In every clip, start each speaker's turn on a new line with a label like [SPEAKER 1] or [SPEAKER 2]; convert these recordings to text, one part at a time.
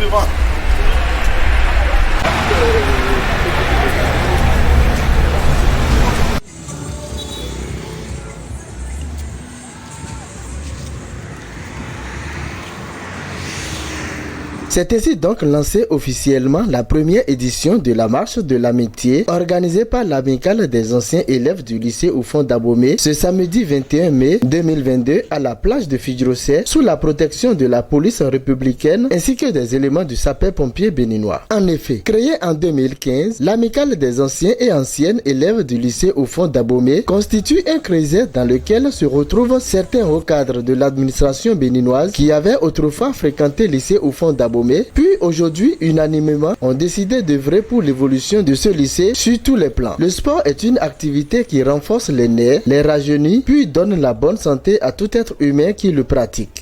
[SPEAKER 1] devant.
[SPEAKER 2] C'est ainsi donc lancée officiellement la première édition de la marche de l'amitié organisée par l'amicale des anciens élèves du lycée au fond d'Abomey ce samedi 21 mai 2022 à la plage de Fidjrosset sous la protection de la police républicaine ainsi que des éléments du sapeur-pompier béninois. En effet, créée en 2015, l'amicale des anciens et anciennes élèves du lycée au fond d'Abomey constitue un creuset dans lequel se retrouvent certains hauts cadres de l'administration béninoise qui avaient autrefois fréquenté le lycée au fond d'Abomey, puis aujourd'hui unanimement ont décidé d'œuvrer pour l'évolution de ce lycée sur tous les plans. Le sport est une activité qui renforce les nerfs, les rajeunit, puis donne la bonne santé à tout être humain qui le pratique.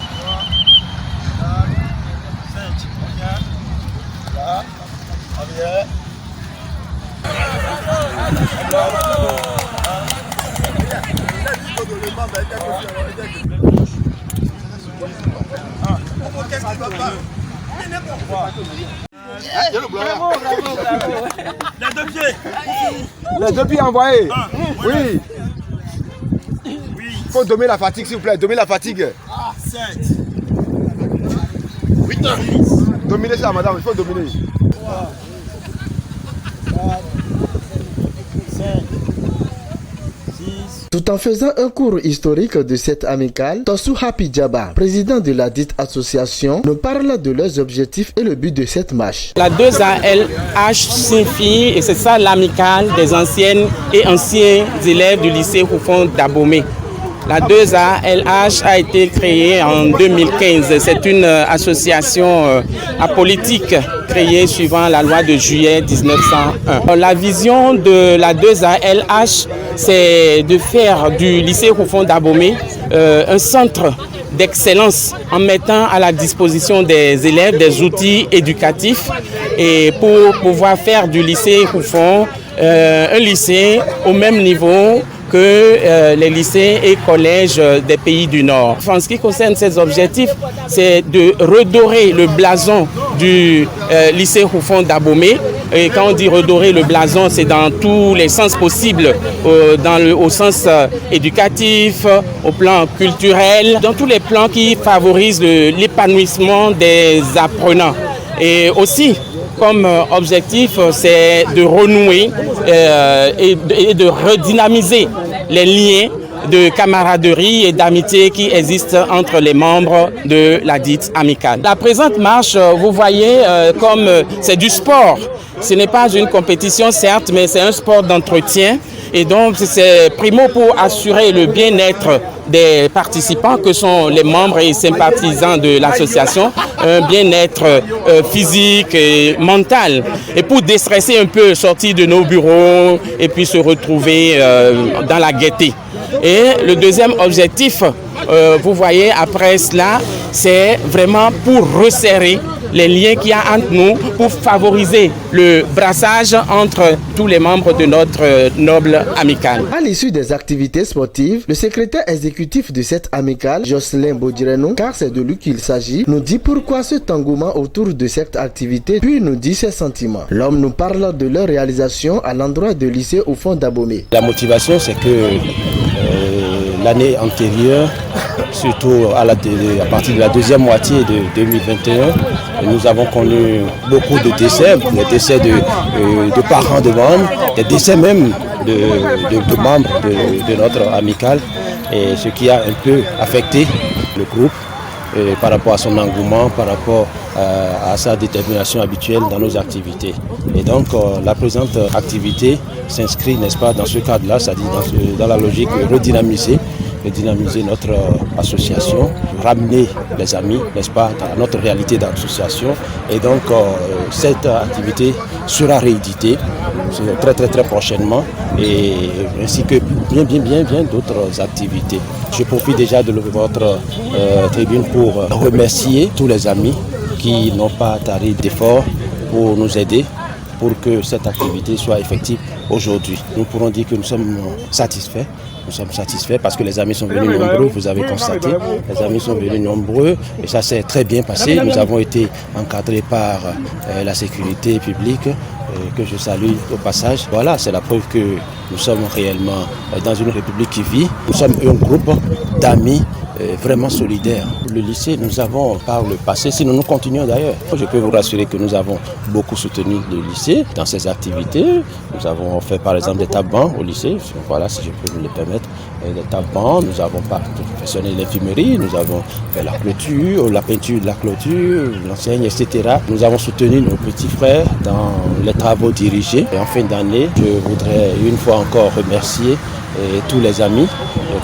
[SPEAKER 1] Bravo.
[SPEAKER 3] Les deux pieds envoyés. Oui. Il faut dominer la fatigue, s'il vous plaît. Dominer la fatigue.
[SPEAKER 1] 7. 8 ans.
[SPEAKER 3] Dominez ça, madame. Il faut dominer.
[SPEAKER 1] 3. 4. 5.
[SPEAKER 2] Tout en faisant un cours historique de cette amicale, Tossou Happy Djaba, président de la dite association, nous parle de leurs objectifs et le but de cette marche.
[SPEAKER 4] La 2ALH signifie, et c'est ça l'amicale des anciennes et anciens élèves du lycée au fond d'Abomey. La 2ALH a été créée en 2015. C'est une association apolitique créée suivant la loi de juillet 1901. La vision de la 2ALH, c'est de faire du lycée au fond d'Abomey un centre d'excellence en mettant à la disposition des élèves des outils éducatifs et pour pouvoir faire du lycée au fond un lycée au même niveau que les lycées et collèges des pays du Nord. En ce qui concerne ces objectifs, c'est de redorer le blason du lycée au fond d'Abomey. Et quand on dit redorer le blason, c'est dans tous les sens possibles, au sens éducatif, au plan culturel, dans tous les plans qui favorisent l'épanouissement des apprenants. Et aussi, comme objectif, c'est de renouer et de redynamiser les liens de camaraderie et d'amitié qui existent entre les membres de la dite amicale. La présente marche, vous voyez, comme c'est du sport. Ce n'est pas une compétition, certes, mais c'est un sport d'entretien. Et donc, c'est primo pour assurer le bien-être des participants que sont les membres et sympathisants de l'association, un bien-être physique et mental. Et pour déstresser un peu, sortir de nos bureaux et puis se retrouver dans la gaieté. Et le deuxième objectif, vous voyez, après cela, c'est vraiment pour resserrer les liens qu'il y a entre nous pour favoriser le brassage entre tous les membres de notre noble amicale.
[SPEAKER 2] À l'issue des activités sportives, le secrétaire exécutif de cette amicale, Jocelyn Baudireno, car c'est de lui qu'il s'agit, nous dit pourquoi cet engouement autour de cette activité, puis nous dit ses sentiments. L'homme nous parle de leur réalisation à l'endroit du lycée au fond d'Abomey.
[SPEAKER 5] La motivation, c'est que l'année antérieure, surtout à partir de la deuxième moitié de 2021, nous avons connu beaucoup de décès, des décès de parents de membres, des décès même de membres de notre amicale, et ce qui a un peu affecté le groupe par rapport à son engouement, par rapport à sa détermination habituelle dans nos activités. Et donc la présente activité s'inscrit, n'est-ce pas, dans ce cadre-là, c'est-à-dire dans la logique de redynamiser notre association, ramener les amis, n'est-ce pas, dans notre réalité d'association. Et donc cette activité sera rééditée très prochainement, et ainsi que bien d'autres activités. Je profite déjà de votre tribune pour remercier tous les amis qui n'ont pas taré d'efforts pour nous aider pour que cette activité soit effective aujourd'hui. Nous pourrons dire que nous sommes satisfaits. Nous sommes satisfaits parce que les amis sont venus nombreux, vous avez constaté, les amis sont venus nombreux et ça s'est très bien passé. Nous avons été encadrés par la sécurité publique que je salue au passage. Voilà, c'est la preuve que nous sommes réellement dans une république qui vit. Nous sommes un groupe d'amis vraiment solidaires. Le lycée, nous avons par le passé, si nous continuons d'ailleurs, je peux vous rassurer que nous avons beaucoup soutenu le lycée dans ses activités. Nous avons fait par exemple des tables-bancs au lycée, voilà, si je peux me le permettre, des tables-bancs. Nous avons perfectionné l'infirmerie, nous avons fait la clôture, la peinture de la clôture, l'enseigne, etc. Nous avons soutenu nos petits frères dans les travaux dirigés. Et en fin d'année, je voudrais une fois encore remercier tous les amis,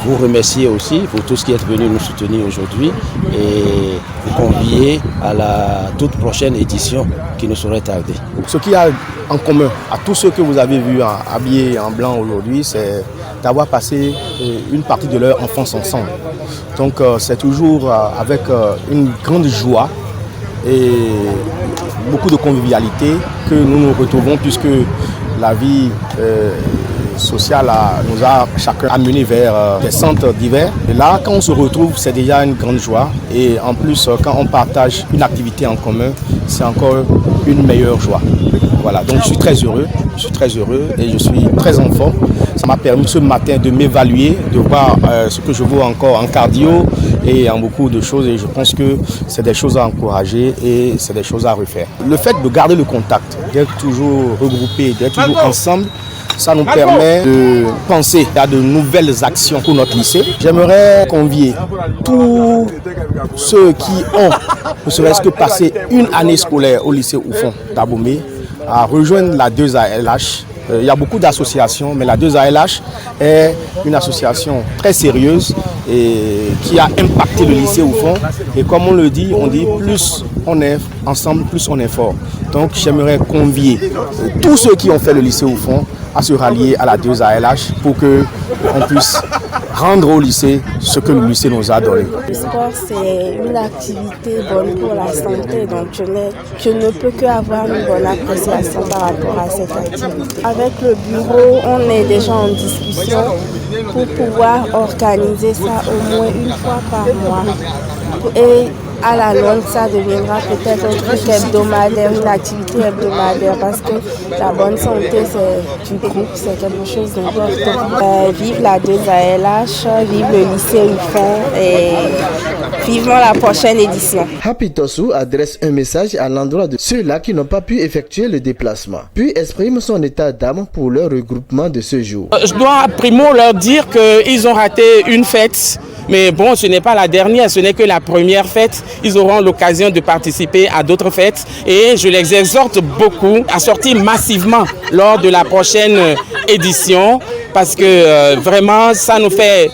[SPEAKER 5] vous remercier aussi pour tout ce qui est venu nous soutenir aujourd'hui et vous convier à la toute prochaine édition qui nous serait tarder.
[SPEAKER 6] Ce qu'il y a en commun à tous ceux que vous avez vus habillés en blanc aujourd'hui, c'est d'avoir passé une partie de leur enfance ensemble. Donc c'est toujours avec une grande joie et beaucoup de convivialité que nous nous retrouvons, puisque la vie sociale nous a chacun amené vers des centres divers. Et là, quand on se retrouve, c'est déjà une grande joie. Et en plus, quand on partage une activité en commun, c'est encore une meilleure joie. Voilà, donc je suis très heureux et je suis très en forme. Ça m'a permis ce matin de m'évaluer, de voir ce que je vaux encore en cardio et en beaucoup de choses. Et je pense que c'est des choses à encourager et c'est des choses à refaire. Le fait de garder le contact, d'être toujours regroupés, d'être toujours ensemble, ça nous permet de penser à de nouvelles actions pour notre lycée. J'aimerais convier tous ceux qui ont, ne serait-ce que passé une année scolaire au lycée Oufong d'Abomey, à rejoindre la 2ALH. Il y a beaucoup d'associations, mais la 2ALH est une association très sérieuse et qui a impacté le lycée Oufong. Et comme on le dit, on dit plus on est ensemble, plus on est fort. Donc j'aimerais convier tous ceux qui ont fait le lycée Oufong à se rallier à la 2ALH pour qu'on puisse rendre au lycée ce que le lycée nous a donné.
[SPEAKER 7] Le sport, c'est une activité bonne pour la santé, donc je ne peux qu'avoir une bonne appréciation par rapport à cette activité. Avec le bureau, on est déjà en discussion pour pouvoir organiser ça au moins une fois par mois. Et à la longue, ça deviendra peut-être un truc hebdomadaire, une activité hebdomadaire, parce que la bonne santé, c'est du groupe, c'est quelque chose d'important. Vive la 2ALH, vive le lycée Oufong et vivement la prochaine édition.
[SPEAKER 2] Happy Tossou adresse un message à l'endroit de ceux-là qui n'ont pas pu effectuer le déplacement, puis exprime son état d'âme pour leur regroupement de ce jour.
[SPEAKER 4] Je dois primo leur dire qu'ils ont raté une fête. Mais bon, ce n'est pas la dernière, ce n'est que la première fête. Ils auront l'occasion de participer à d'autres fêtes et je les exhorte beaucoup à sortir massivement lors de la prochaine édition parce que vraiment ça nous fait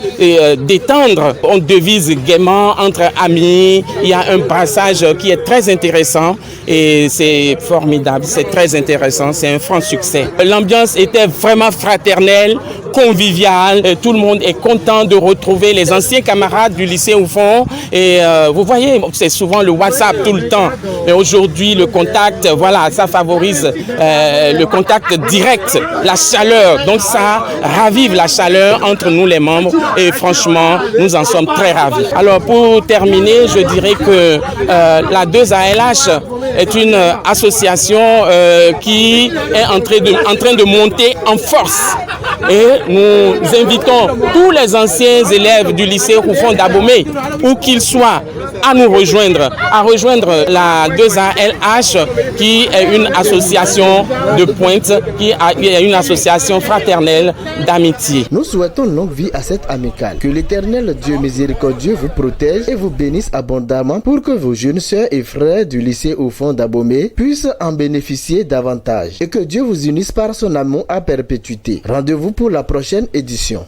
[SPEAKER 4] détendre. On devise gaiement entre amis, il y a un brassage qui est très intéressant et c'est formidable, c'est très intéressant, c'est un franc succès. L'ambiance était vraiment fraternelle, conviviale, tout le monde est content de retrouver les anciens camarades du lycée Oufong et vous voyez, c'est souvent le WhatsApp tout le temps, mais aujourd'hui le contact, voilà, ça favorise le contact direct, la chaleur, donc ça ravive la chaleur entre nous les membres et franchement nous en sommes très ravis. Alors pour terminer, je dirais que la 2ALH est une association qui est en train de monter en force et nous invitons tous les anciens élèves du lycée Oufong d'Abomey, où qu'ils soient, à nous rejoindre, la 2ALH qui est une association de pointe, qui est une association fraternelle d'amitié.
[SPEAKER 2] Nous souhaitons longue vie à cette amicale. Que l'Éternel Dieu miséricordieux vous protège et vous bénisse abondamment pour que vos jeunes sœurs et frères du lycée Oufong d'Abomey puissent en bénéficier davantage et que Dieu vous unisse par son amour à perpétuité. Rendez-vous pour la prochaine édition.